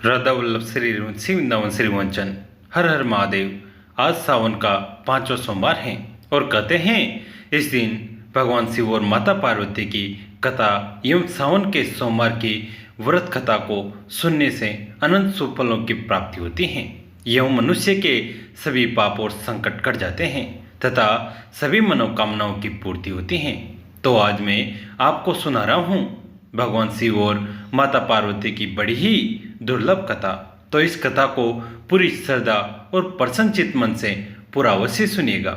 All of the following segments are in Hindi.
राधा वल्लभ श्री श्री वृंदावन श्री वंचन। हर हर महादेव। आज सावन का 5वां सोमवार है और कहते हैं इस दिन भगवान शिव और माता पार्वती की कथा एवं सावन के सोमवार की व्रत कथा को सुनने से अनंत शुभ फलों की प्राप्ति होती है एवं मनुष्य के सभी पाप और संकट कट जाते हैं तथा सभी मनोकामनाओं की पूर्ति होती है। तो आज मैं आपको सुना रहा हूँ भगवान शिव और माता पार्वती की बड़ी ही दुर्लभ कथा। तो इस कथा को पूरी श्रद्धा और प्रसन्नचित मन से पूरा अवश्य सुनिएगा।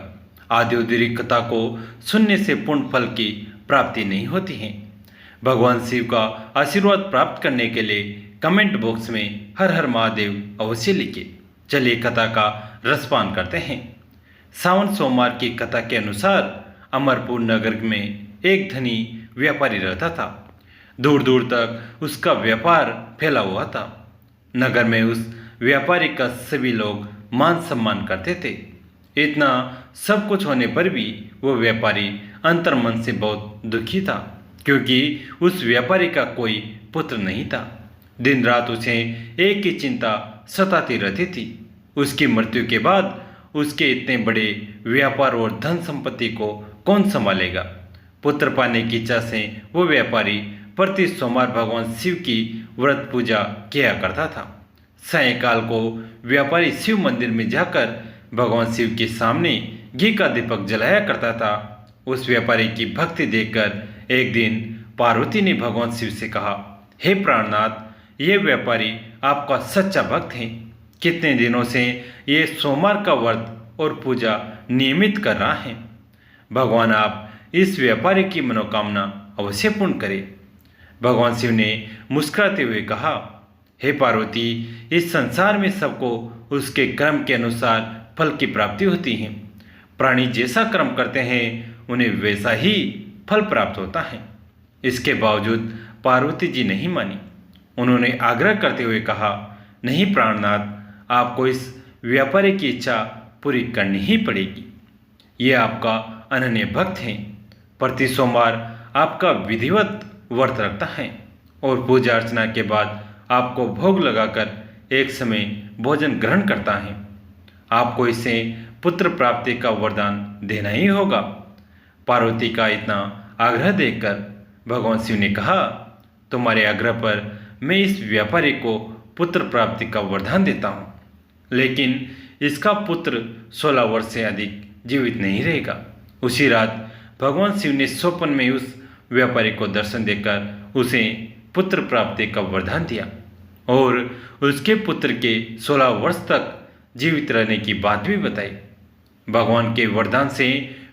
आद्योदरी कथा को सुनने से पूर्ण फल की प्राप्ति नहीं होती है। भगवान शिव का आशीर्वाद प्राप्त करने के लिए कमेंट बॉक्स में हर हर महादेव अवश्य लिखिए। चलिए कथा का रसपान करते हैं। सावन सोमवार की कथा के अनुसार अमरपुर नगर में एक धनी व्यापारी रहता था। दूर दूर तक उसका व्यापार फैला हुआ था। नगर में उस व्यापारी का सभी लोग मान सम्मान करते थे। इतना सब कुछ होने पर भी वो व्यापारी अंतर्मन से बहुत दुखी था, क्योंकि उस व्यापारी का कोई पुत्र नहीं था। दिन रात उसे एक ही चिंता सताती रहती थी, उसकी मृत्यु के बाद उसके इतने बड़े व्यापार और धन संपत्ति को कौन संभालेगा। पुत्र पाने की इच्छा से वो व्यापारी प्रति सोमवार भगवान शिव की व्रत पूजा किया करता था। सायंकाल को व्यापारी शिव मंदिर में जाकर भगवान शिव के सामने घी का दीपक जलाया करता था। उस व्यापारी की भक्ति देखकर एक दिन पार्वती ने भगवान शिव से कहा, हे प्राणनाथ, ये व्यापारी आपका सच्चा भक्त है। कितने दिनों से ये सोमवार का व्रत और पूजा नियमित कर रहा है। भगवान आप इस व्यापारी की मनोकामना अवश्य पूर्ण करें। भगवान शिव ने मुस्कुराते हुए कहा, हे पार्वती, इस संसार में सबको उसके कर्म के अनुसार फल की प्राप्ति होती है। प्राणी जैसा कर्म करते हैं उन्हें वैसा ही फल प्राप्त होता है। इसके बावजूद पार्वती जी नहीं मानी। उन्होंने आग्रह करते हुए कहा, नहीं प्राणनाथ, आपको इस व्यापारी की इच्छा पूरी करनी ही पड़ेगी। ये आपका अनन्य भक्त है। प्रति सोमवार आपका विधिवत व्रत रखता है और पूजा अर्चना के बाद आपको भोग लगाकर एक समय भोजन ग्रहण करता है। आपको इसे पुत्र प्राप्ति का वरदान देना ही होगा। पार्वती का इतना आग्रह देखकर भगवान शिव ने कहा, तुम्हारे आग्रह पर मैं इस व्यापारी को पुत्र प्राप्ति का वरदान देता हूँ, लेकिन इसका पुत्र 16 वर्ष से अधिक जीवित नहीं रहेगा। उसी रात भगवान शिव ने स्वप्न में उस व्यापारी को दर्शन देकर उसे पुत्र प्राप्ति का वरदान दिया और उसके पुत्र के 16 वर्ष तक जीवित रहने की बात भी बताई। भगवान के वरदान से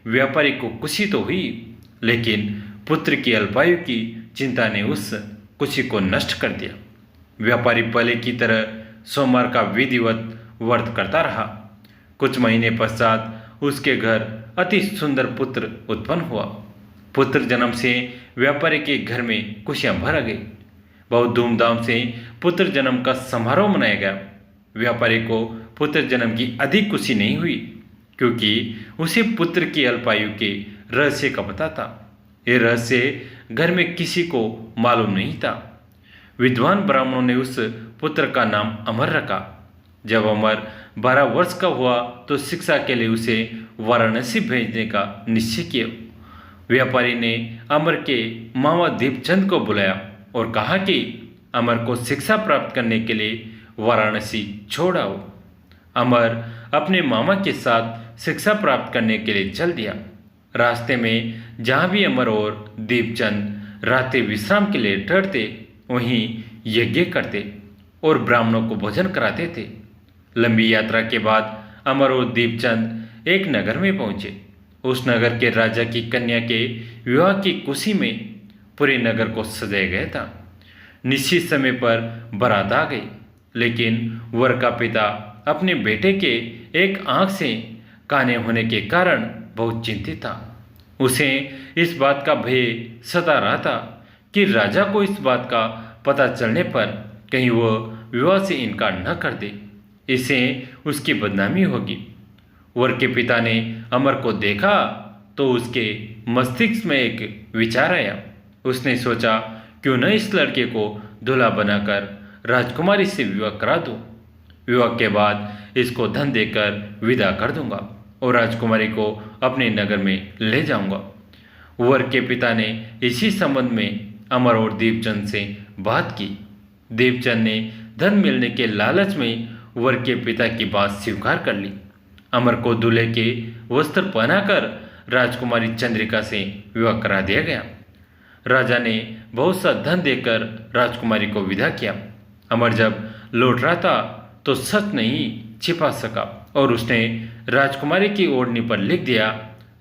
व्यापारी को खुशी तो हुई, लेकिन पुत्र की अल्पायु की चिंता ने उस खुशी को नष्ट कर दिया। व्यापारी पहले की तरह सोमवार का विधिवत व्रत करता रहा। कुछ महीने पश्चात उसके घर अति सुंदर पुत्र उत्पन्न हुआ। पुत्र जन्म से व्यापारी के घर में खुशियां भर गई। बहुत धूमधाम से पुत्र जन्म का समारोह मनाया गया। व्यापारी को पुत्र जन्म की अधिक खुशी नहीं हुई, क्योंकि उसे पुत्र की अल्पायु के रहस्य का पता था। ये रहस्य घर में किसी को मालूम नहीं था। विद्वान ब्राह्मणों ने उस पुत्र का नाम अमर रखा। जब अमर 12 वर्ष का हुआ तो शिक्षा के लिए उसे वाराणसी भेजने का निश्चय किया। व्यापारी ने अमर के मामा दीपचंद को बुलाया और कहा कि अमर को शिक्षा प्राप्त करने के लिए वाराणसी छोड़ आओ। अमर अपने मामा के साथ शिक्षा प्राप्त करने के लिए चल दिया। रास्ते में जहाँ भी अमर और दीपचंद रात्रि विश्राम के लिए ठहरते, वहीं यज्ञ करते और ब्राह्मणों को भोजन कराते थे। लंबी यात्रा के बाद अमर और दीपचंद एक नगर में पहुंचे। उस नगर के राजा की कन्या के विवाह की खुशी में पूरे नगर को सजाया गया था। निश्चित समय पर बारात आ गई, लेकिन वर का पिता अपने बेटे के एक आंख से काने होने के कारण बहुत चिंतित था। उसे इस बात का भय सता रहा था कि राजा को इस बात का पता चलने पर कहीं वह विवाह से इनकार न कर दे, इससे उसकी बदनामी होगी। वर के पिता ने अमर को देखा तो उसके मस्तिष्क में एक विचार आया। उसने सोचा, क्यों न इस लड़के को दूल्हा बनाकर राजकुमारी से विवाह करा दूं। विवाह के बाद इसको धन देकर विदा कर दूंगा और राजकुमारी को अपने नगर में ले जाऊंगा। वर के पिता ने इसी संबंध में अमर और दीपचंद से बात की। दीपचंद ने धन मिलने के लालच में वर के पिता की बात स्वीकार कर ली। अमर को दूल्हे के वस्त्र पहनाकर राजकुमारी चंद्रिका से विवाह करा दिया गया। राजा ने बहुत सा धन देकर राजकुमारी को विदा किया। अमर जब लौट रहा था तो सच नहीं छिपा सका और उसने राजकुमारी की ओढ़नी पर लिख दिया,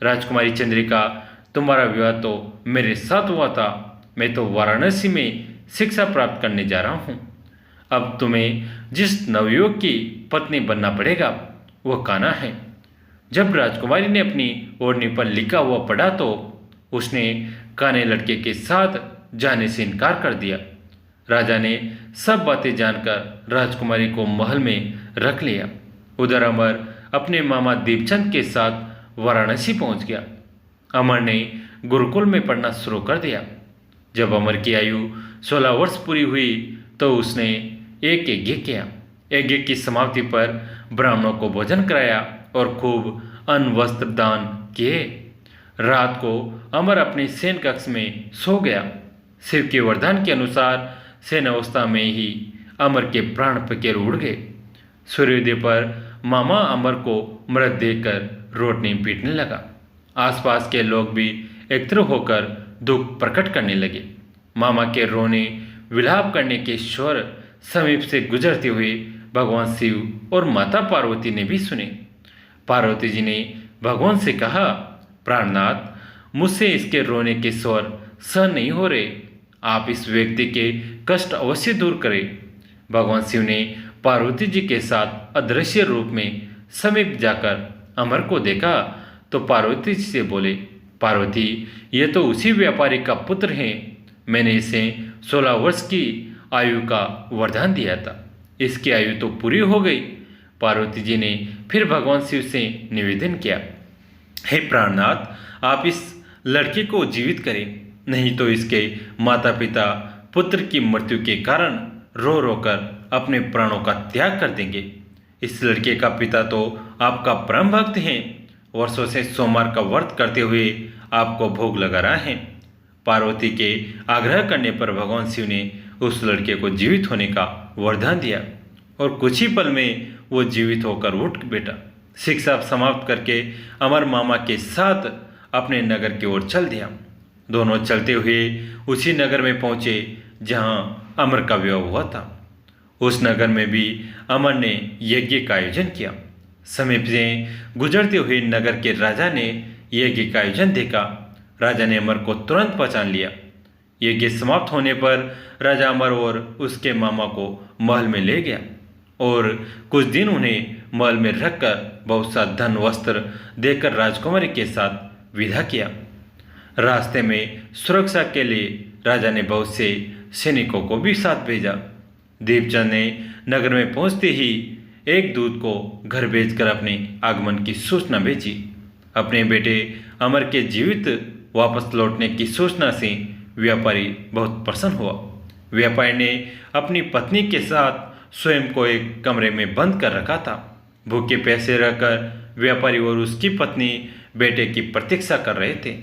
राजकुमारी चंद्रिका, तुम्हारा विवाह तो मेरे साथ हुआ था। मैं तो वाराणसी में शिक्षा प्राप्त करने जा रहा हूँ। अब तुम्हें जिस नवयुवक की पत्नी बनना पड़ेगा वह कान्हा है। जब राजकुमारी ने अपनी ओढ़नी पर लिखा हुआ पढ़ा तो उसने कान्हे लड़के के साथ जाने से इनकार कर दिया। राजा ने सब बातें जानकर राजकुमारी को महल में रख लिया। उधर अमर अपने मामा दीपचंद के साथ वाराणसी पहुंच गया। अमर ने गुरुकुल में पढ़ना शुरू कर दिया। जब अमर की आयु 16 वर्ष पूरी हुई तो उसने एक यज्ञ किया। यज्ञ की समाप्ति पर ब्राह्मणों को भोजन कराया और खूब अन्न वस्त्र दान किए। रात को अमर अपने शयन कक्ष में सो गया। शिव के वरदान के अनुसार शयन अवस्था में ही अमर के प्राण पखेरु उड़ गए। सूर्योदय पर मामा अमर को मृत देखकर रोटनी पीटने लगा। आसपास के लोग भी एकत्र होकर दुख प्रकट करने लगे। मामा के रोने विलाप करने के स्वर समीप से गुजरते हुए भगवान शिव और माता पार्वती ने भी सुने। पार्वती जी ने भगवान से कहा, प्राणनाथ, मुझसे इसके रोने के स्वर सहन नहीं हो रहे, आप इस व्यक्ति के कष्ट अवश्य दूर करें। भगवान शिव ने पार्वती जी के साथ अदृश्य रूप में समीप जाकर अमर को देखा तो पार्वती जी से बोले, पार्वती, ये तो उसी व्यापारी का पुत्र है। मैंने इसे 16 वर्ष की आयु का वरदान दिया था, इसकी आयु तो पूरी हो गई। पार्वती जी ने फिर भगवान शिव से निवेदन किया, हे प्राणनाथ, आप इस लड़के को जीवित करें, नहीं तो इसके माता पिता पुत्र की मृत्यु के कारण रो रो कर अपने प्राणों का त्याग कर देंगे। इस लड़के का पिता तो आपका परम भक्त हैं, वर्षों से सोमवार का व्रत करते हुए आपको भोग लगा रहा है। पार्वती के आग्रह करने पर भगवान शिव ने उस लड़के को जीवित होने का वरदान दिया और कुछ ही पल में वो जीवित होकर उठ बैठा। शिक्षा समाप्त करके अमर मामा के साथ अपने नगर की ओर चल दिया। दोनों चलते हुए उसी नगर में पहुंचे जहां अमर का विवाह हुआ था। उस नगर में भी अमर ने यज्ञ का आयोजन किया। समीप से गुजरते हुए नगर के राजा ने यज्ञ का आयोजन देखा। राजा ने अमर को तुरंत पहचान लिया। यज्ञ समाप्त होने पर राजा अमर और उसके मामा को महल में ले गया और कुछ दिन उन्हें महल में रखकर बहुत सा धन वस्त्र देकर राजकुमारी के साथ विदा किया। रास्ते में सुरक्षा के लिए राजा ने बहुत से सैनिकों को भी साथ भेजा। दीपचंद ने नगर में पहुंचते ही एक दूत को घर भेजकर अपने आगमन की सूचना भेजी। अपने बेटे अमर के जीवित वापस लौटने की सूचना से व्यापारी बहुत प्रसन्न हुआ। व्यापारी ने अपनी पत्नी के साथ स्वयं को एक कमरे में बंद कर रखा था। भूखे प्यासे रहकर व्यापारी और उसकी पत्नी बेटे की प्रतीक्षा कर रहे थे।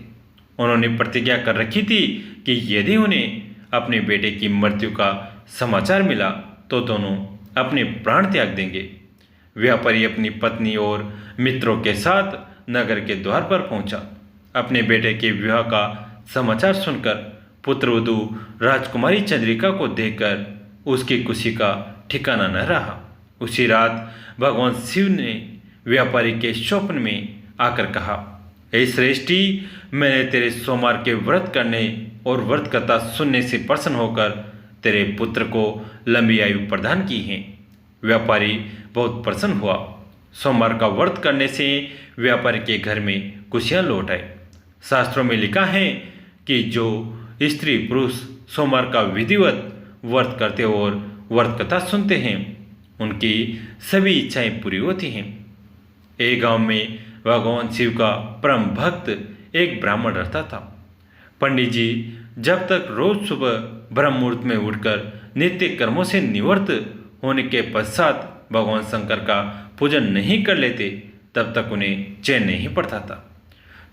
उन्होंने प्रतिज्ञा कर रखी थी कि यदि उन्हें अपने बेटे की मृत्यु का समाचार मिला तो दोनों अपने प्राण त्याग देंगे। व्यापारी अपनी पत्नी और मित्रों के साथ नगर के द्वार पर पहुंचा। अपने बेटे के विवाह का समाचार सुनकर पुत्रवधू राजकुमारी चंद्रिका को देखकर उसकी खुशी का ठिकाना न रहा। उसी रात भगवान शिव ने व्यापारी के स्वप्न में आकर कहा, हे श्रेष्ठी, मैंने तेरे सोमवार के व्रत करने और व्रत कथा सुनने से प्रसन्न होकर तेरे पुत्र को लंबी आयु प्रदान की है। व्यापारी बहुत प्रसन्न हुआ। सोमवार का व्रत करने से व्यापारी के घर में खुशियाँ लौट आई। शास्त्रों में लिखा है कि जो स्त्री पुरुष सोमवार का विधिवत व्रत करते और व्रत कथा सुनते हैं उनकी सभी इच्छाएं पूरी होती हैं। एक गांव में भगवान शिव का परम भक्त एक ब्राह्मण रहता था। पंडित जी जब तक रोज सुबह ब्रह्म मुहूर्त में उठकर नित्य कर्मों से निवृत्त होने के पश्चात भगवान शंकर का पूजन नहीं कर लेते तब तक उन्हें चैन नहीं पड़ता था।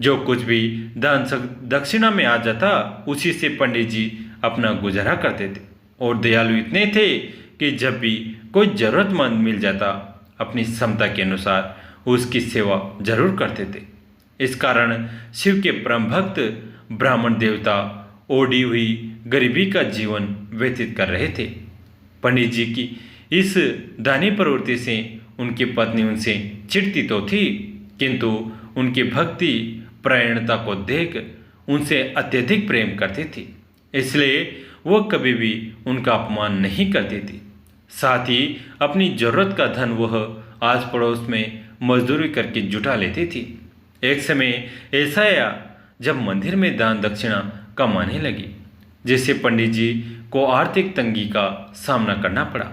जो कुछ भी दान दक्षिणा में आ जाता उसी से पंडित जी अपना गुजारा करते थे और दयालु इतने थे कि जब भी कोई जरूरतमंद मिल जाता अपनी क्षमता के अनुसार उसकी सेवा जरूर करते थे। इस कारण शिव के परम भक्त ब्राह्मण देवता ओढ़ी हुई गरीबी का जीवन व्यतीत कर रहे थे। पंडित जी की इस दानी प्रवृत्ति से उनकी पत्नी उनसे चिढ़ती तो थी, किंतु उनकी भक्ति परायणता को देख उनसे अत्यधिक प्रेम करती थी, इसलिए वह कभी भी उनका अपमान नहीं करती थी। साथ ही अपनी जरूरत का धन वह आस पड़ोस में मजदूरी करके जुटा लेती थी। एक समय ऐसा आया जब मंदिर में दान दक्षिणा कम आने लगी, जिससे पंडित जी को आर्थिक तंगी का सामना करना पड़ा।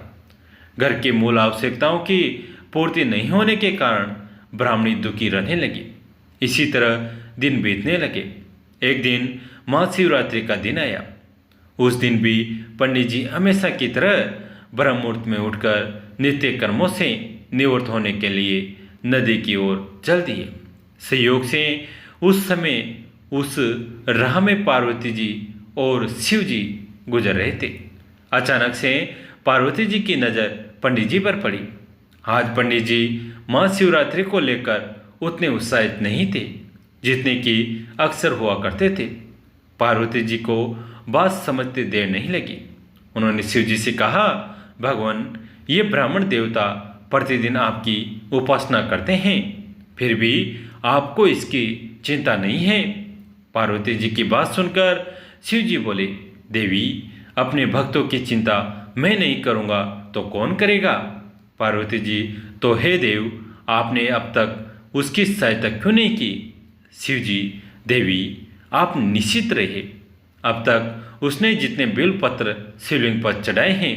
घर की मूल आवश्यकताओं की पूर्ति नहीं होने के कारण ब्राह्मणी दुखी रहने लगी। इसी तरह दिन बीतने लगे। एक दिन महाशिवरात्रि का दिन आया। उस दिन भी पंडित जी हमेशा की तरह ब्रह्म मुहूर्त में उठकर नित्य कर्मों से निवृत्त होने के लिए नदी की ओर चल दिए। संयोग से उस समय उस राह में पार्वती जी और शिव जी गुजर रहे थे। अचानक से पार्वती जी की नज़र पंडित जी पर पड़ी। आज पंडित जी महाशिवरात्रि को लेकर उतने उत्साहित नहीं थे जितने कि अक्सर हुआ करते थे। पार्वती जी को बात समझते देर नहीं लगी। उन्होंने शिव जी से कहा, भगवान, ये ब्राह्मण देवता प्रतिदिन आपकी उपासना करते हैं, फिर भी आपको इसकी चिंता नहीं है। पार्वती जी की बात सुनकर शिव जी बोले, देवी, अपने भक्तों की चिंता मैं नहीं करूँगा तो कौन करेगा? पार्वती जी, तो हे देव, आपने अब तक उसकी सहायता क्यों नहीं की? शिव जी, देवी, आप निश्चित रहे, अब तक उसने जितने बेलपत्र शिवलिंग पर चढ़ाए हैं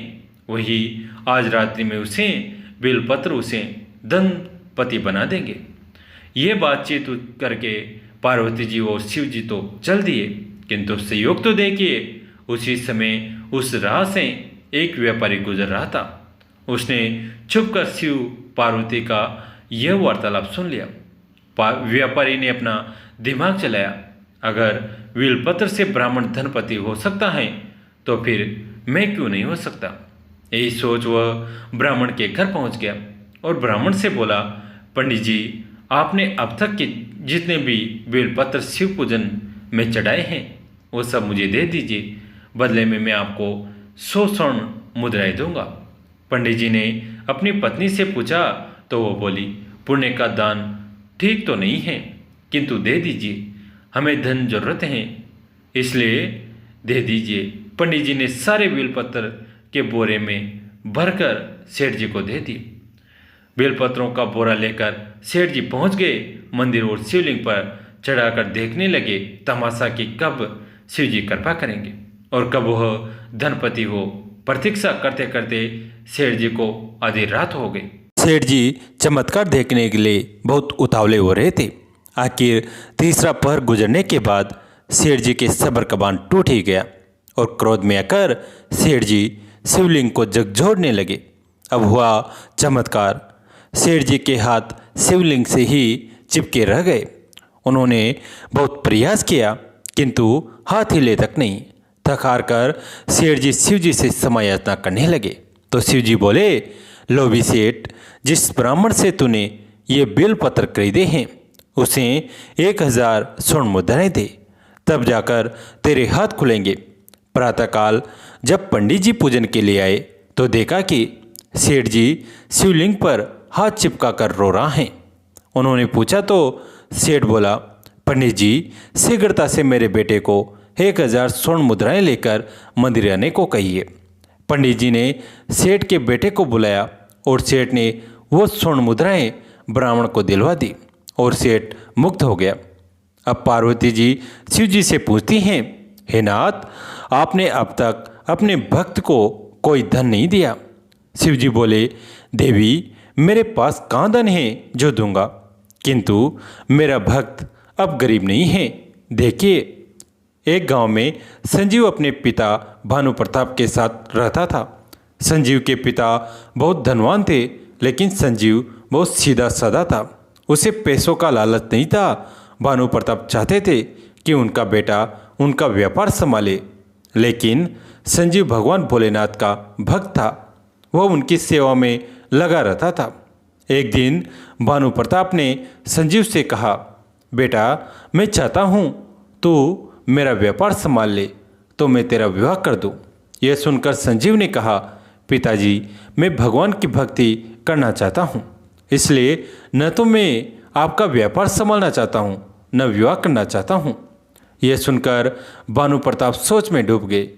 वही आज रात्रि में उसे बेलपत्र उसे धनपति बना देंगे। ये बातचीत करके पार्वती जी और शिव जी तो चल दिए, किंतु संयोग तो देखिए, उसी समय उस राह से एक व्यापारी गुजर रहा था। उसने छुपकर शिव पार्वती का यह वार्तालाप सुन लिया। व्यापारी ने अपना दिमाग चलाया, अगर बेलपत्र से ब्राह्मण धनपति हो सकता है तो फिर मैं क्यों नहीं हो सकता। यही सोच वह ब्राह्मण के घर पहुंच गया और ब्राह्मण से बोला, पंडित जी, आपने अब तक के जितने भी बेलपत्र शिव पूजन में चढ़ाए हैं वो सब मुझे दे दीजिए, बदले में मैं आपको 100 स्वर्ण मुद्राएं दूंगा। पंडित जी ने अपनी पत्नी से पूछा तो वो बोली, पुण्य का दान ठीक तो नहीं है, किंतु दे दीजिए, हमें धन जरूरत है, इसलिए दे दीजिए। पंडित जी ने सारे बेलपत्र के बोरे में भरकर सेठ जी को दे दिए। बेलपत्रों का बोरा लेकर सेठ जी पहुंच गए मंदिर और शिवलिंग पर चढ़ाकर देखने लगे तमाशा कि कब शिव जी कृपा करेंगे और कब वह धनपति हो। प्रतीक्षा करते करते सेठ जी को आधी रात हो गई। सेठ जी चमत्कार देखने के लिए बहुत उतावले हो रहे थे। आखिर तीसरा पहर गुजरने के बाद सेठ जी के सब्र का बांध टूट ही गया और क्रोध में आकर सेठ जी शिवलिंग को झकझोरने लगे। अब हुआ चमत्कार, सेठ जी के हाथ शिवलिंग से ही चिपके रह गए। उन्होंने बहुत प्रयास किया किंतु हाथ हिले तक नहीं। थक हार कर सेठ जी शिव जी से क्षमा याचना करने लगे तो शिव जी बोले, लोभी सेठ, जिस ब्राह्मण से तूने ये बेलपत्र खरीदे हैं उसे 1000 स्वर्ण मुद्राएं दे, तब जाकर तेरे हाथ खुलेंगे। प्रातःकाल जब पंडित जी पूजन के लिए आए तो देखा कि सेठ जी शिवलिंग पर हाथ चिपका कर रो रहा है। उन्होंने पूछा तो सेठ बोला, पंडित जी, शीघ्रता से मेरे बेटे को 1000 स्वर्ण मुद्राएं लेकर मंदिर आने को कहिए। पंडित जी ने सेठ के बेटे को बुलाया और सेठ ने वो स्वर्ण मुद्राएं ब्राह्मण को दिलवा दी और सेठ मुक्त हो गया। अब पार्वती जी शिव जी से पूछती हैं, हे नाथ, आपने अब तक अपने भक्त को कोई धन नहीं दिया। शिव जी बोले, देवी, मेरे पास कहाँ धन है जो दूंगा, किंतु मेरा भक्त अब गरीब नहीं है। देखिए, एक गांव में संजीव अपने पिता भानु प्रताप के साथ रहता था। संजीव के पिता बहुत धनवान थे, लेकिन संजीव बहुत सीधा साधा था। उसे पैसों का लालच नहीं था। भानु प्रताप चाहते थे कि उनका बेटा उनका व्यापार संभाले, लेकिन संजीव भगवान भोलेनाथ का भक्त था। वह उनकी सेवा में लगा रहता था। एक दिन भानु प्रताप ने संजीव से कहा, बेटा मैं चाहता हूँ तू मेरा व्यापार संभाल ले, तो मैं तेरा विवाह कर दूँ। यह सुनकर संजीव ने कहा, पिताजी मैं भगवान की भक्ति करना चाहता हूँ, इसलिए न तो मैं आपका व्यापार संभालना चाहता हूँ न विवाह करना चाहता हूँ। यह सुनकर भानु प्रताप सोच में डूब गए।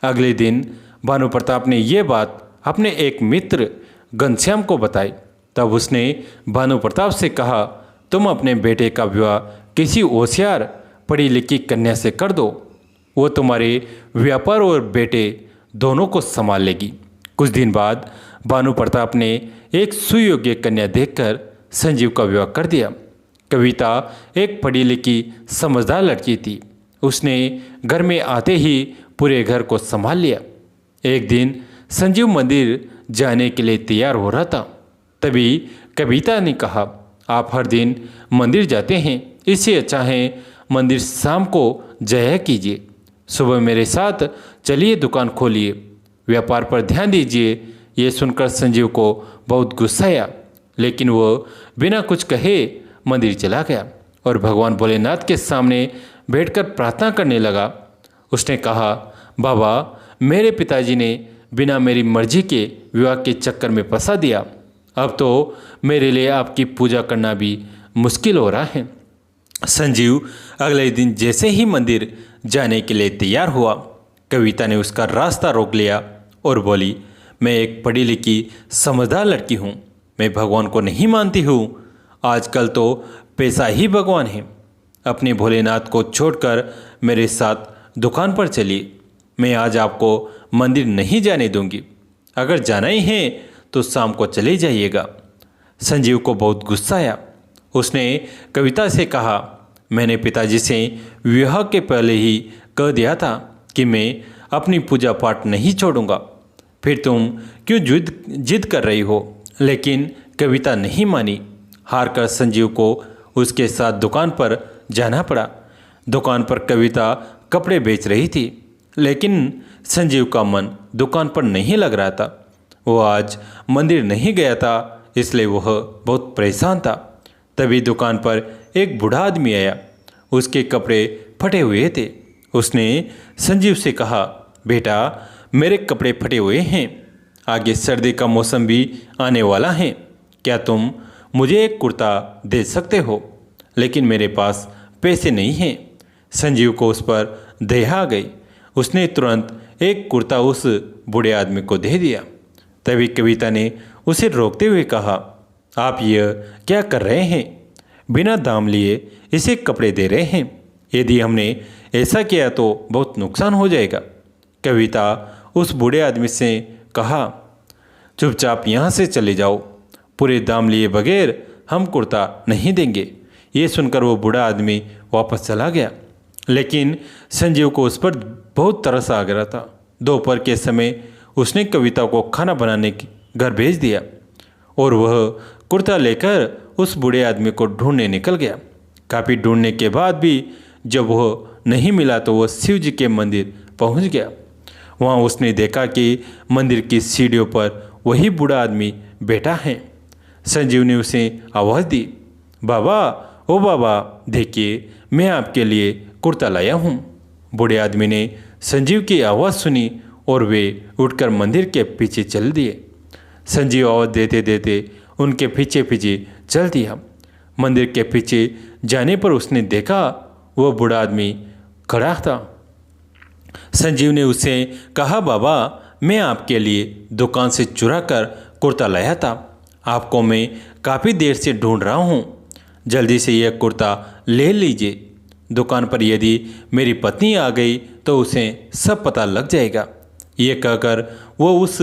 अगले दिन भानु प्रताप ने यह बात अपने एक मित्र घनश्याम को बताई। तब उसने भानु प्रताप से कहा, तुम अपने बेटे का विवाह किसी होशियार पढ़ी लिखी कन्या से कर दो। वो तुम्हारे व्यापार और बेटे दोनों को संभाल लेगी। कुछ दिन बाद भानु प्रताप ने एक सुयोग्य कन्या देखकर संजीव का विवाह कर दिया। कविता एक पढ़ी लिखी समझदार लड़की थी। उसने घर में आते ही पूरे घर को संभाल लिया। एक दिन संजीव मंदिर जाने के लिए तैयार हो रहा था। तभी कविता ने कहा, आप हर दिन मंदिर जाते हैं, इससे अच्छा है मंदिर शाम को जाया कीजिए। सुबह मेरे साथ चलिए, दुकान खोलिए, व्यापार पर ध्यान दीजिए। ये सुनकर संजीव को बहुत गुस्सा आया, लेकिन वो बिना कुछ कहे मंदिर चला गया और भगवान भोलेनाथ के सामने बैठकर प्रार्थना करने लगा। उसने कहा, बाबा मेरे पिताजी ने बिना मेरी मर्जी के विवाह के चक्कर में फंसा दिया। अब तो मेरे लिए आपकी पूजा करना भी मुश्किल हो रहा है। संजीव अगले दिन जैसे ही मंदिर जाने के लिए तैयार हुआ, कविता ने उसका रास्ता रोक लिया और बोली, मैं एक पढ़ी लिखी समझदार लड़की हूँ, मैं भगवान को नहीं मानती हूँ। आजकल तो पैसा ही भगवान है। अपने भोलेनाथ को छोड़कर मेरे साथ दुकान पर चलिए। मैं आज आपको मंदिर नहीं जाने दूंगी। अगर जाना ही है तो शाम को चले जाइएगा। संजीव को बहुत गुस्सा आया। उसने कविता से कहा, मैंने पिताजी से विवाह के पहले ही कह दिया था कि मैं अपनी पूजा पाठ नहीं छोड़ूंगा, फिर तुम क्यों जिद कर रही हो। लेकिन कविता नहीं मानी। हार कर संजीव को उसके साथ दुकान पर जाना पड़ा। दुकान पर कविता कपड़े बेच रही थी, लेकिन संजीव का मन दुकान पर नहीं लग रहा था। वो आज मंदिर नहीं गया था, इसलिए वह बहुत परेशान था। तभी दुकान पर एक बूढ़ा आदमी आया। उसके कपड़े फटे हुए थे। उसने संजीव से कहा, बेटा मेरे कपड़े फटे हुए हैं, आगे सर्दी का मौसम भी आने वाला है, क्या तुम मुझे एक कुर्ता दे सकते हो। लेकिन मेरे पास पैसे नहीं हैं। संजीव को उस पर दया आ गई। उसने तुरंत एक कुर्ता उस बूढ़े आदमी को दे दिया। तभी कविता ने उसे रोकते हुए कहा, आप यह क्या कर रहे हैं, बिना दाम लिए इसे कपड़े दे रहे हैं। यदि हमने ऐसा किया तो बहुत नुकसान हो जाएगा। कविता उस बूढ़े आदमी से कहा, चुपचाप यहाँ से चले जाओ, पूरे दाम लिए बगैर हम कुर्ता नहीं देंगे। ये सुनकर वो बूढ़ा आदमी वापस चला गया। लेकिन संजीव को उस पर बहुत तरस आ गया था। दोपहर के समय उसने कविता को खाना बनाने घर भेज दिया और वह कुर्ता लेकर उस बूढ़े आदमी को ढूंढने निकल गया। काफ़ी ढूंढने के बाद भी जब वह नहीं मिला तो वह शिव जी के मंदिर पहुंच गया। वहां उसने देखा कि मंदिर की सीढ़ियों पर वही बूढ़ा आदमी बैठा है। संजीव ने उसे आवाज़ दी, बाबा ओ बाबा, देखिए मैं आपके लिए कुर्ता लाया हूँ। बूढ़े आदमी ने संजीव की आवाज़ सुनी और वे उठकर मंदिर के पीछे चल दिए। संजीव आवाज़ देते देते उनके पीछे पीछे चल दिया। मंदिर के पीछे जाने पर उसने देखा वह बूढ़ा आदमी खड़ा था। संजीव ने उसे कहा, बाबा मैं आपके लिए दुकान से चुरा कर कुर्ता लाया था, आपको मैं काफ़ी देर से ढूंढ रहा हूँ, जल्दी से यह कुर्ता ले लीजिए। दुकान पर यदि मेरी पत्नी आ गई तो उसे सब पता लग जाएगा। ये कहकर वो उस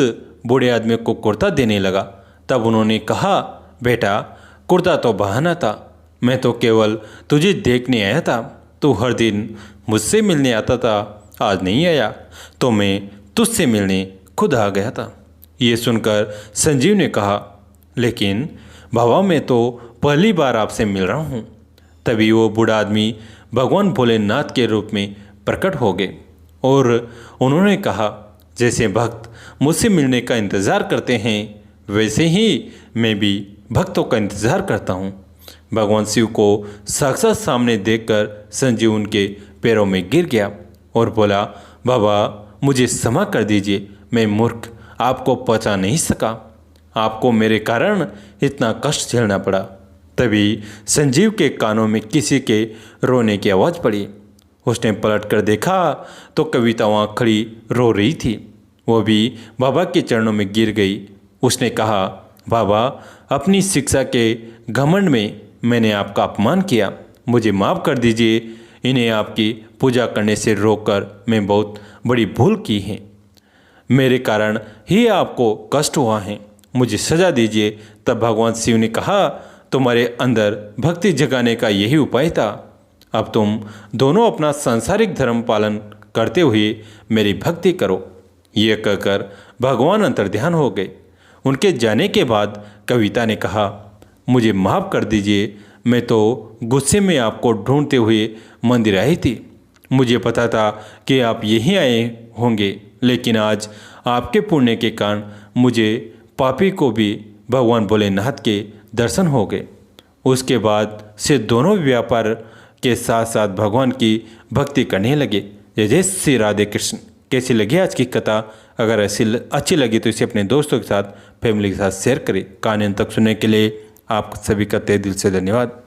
बूढ़े आदमी को कुर्ता देने लगा। तब उन्होंने कहा, बेटा कुर्ता तो बहाना था, मैं तो केवल तुझे देखने आया था। तू हर दिन मुझसे मिलने आता था, आज नहीं आया तो मैं तुझसे मिलने खुद आ गया था। ये सुनकर संजीव ने कहा, लेकिन बाबा मैं तो पहली बार आपसे मिल रहा हूँ। तभी वो बूढ़ा आदमी भगवान भोलेनाथ के रूप में प्रकट हो गए और उन्होंने कहा, जैसे भक्त मुझसे मिलने का इंतज़ार करते हैं वैसे ही मैं भी भक्तों का इंतज़ार करता हूँ। भगवान शिव को साक्षात सामने देखकर संजीव उनके पैरों में गिर गया और बोला, बाबा मुझे क्षमा कर दीजिए, मैं मूर्ख आपको पहचान नहीं सका, आपको मेरे कारण इतना कष्ट झेलना पड़ा। तभी संजीव के कानों में किसी के रोने की आवाज़ पड़ी। उसने पलट कर देखा तो कविता वहाँ खड़ी रो रही थी। वो भी बाबा के चरणों में गिर गई। उसने कहा, बाबा अपनी शिक्षा के घमंड में मैंने आपका अपमान किया, मुझे माफ़ कर दीजिए। इन्हें आपकी पूजा करने से रोककर मैं बहुत बड़ी भूल की है। मेरे कारण ही आपको कष्ट हुआ है, मुझे सजा दीजिए। तब भगवान शिव ने कहा, तुम्हारे अंदर भक्ति जगाने का यही उपाय था। अब तुम दोनों अपना सांसारिक धर्म पालन करते हुए मेरी भक्ति करो। ये कहकर भगवान अंतर्ध्यान हो गए। उनके जाने के बाद कविता ने कहा, मुझे माफ़ कर दीजिए, मैं तो गुस्से में आपको ढूंढते हुए मंदिर आई थी। मुझे पता था कि आप यहीं आए होंगे, लेकिन आज आपके पुण्य के कारण मुझे पापी को भी भगवान भोलेनाथ के दर्शन हो गए। उसके बाद से दोनों व्यापार के साथ साथ भगवान की भक्ति करने लगे। जय जय श्री राधे कृष्ण। कैसी लगी आज की कथा? अगर ऐसी अच्छी लगी तो इसे अपने दोस्तों के साथ, फैमिली के साथ शेयर करें। कहानी अंत तक सुनने के लिए आप सभी का तहे दिल से धन्यवाद।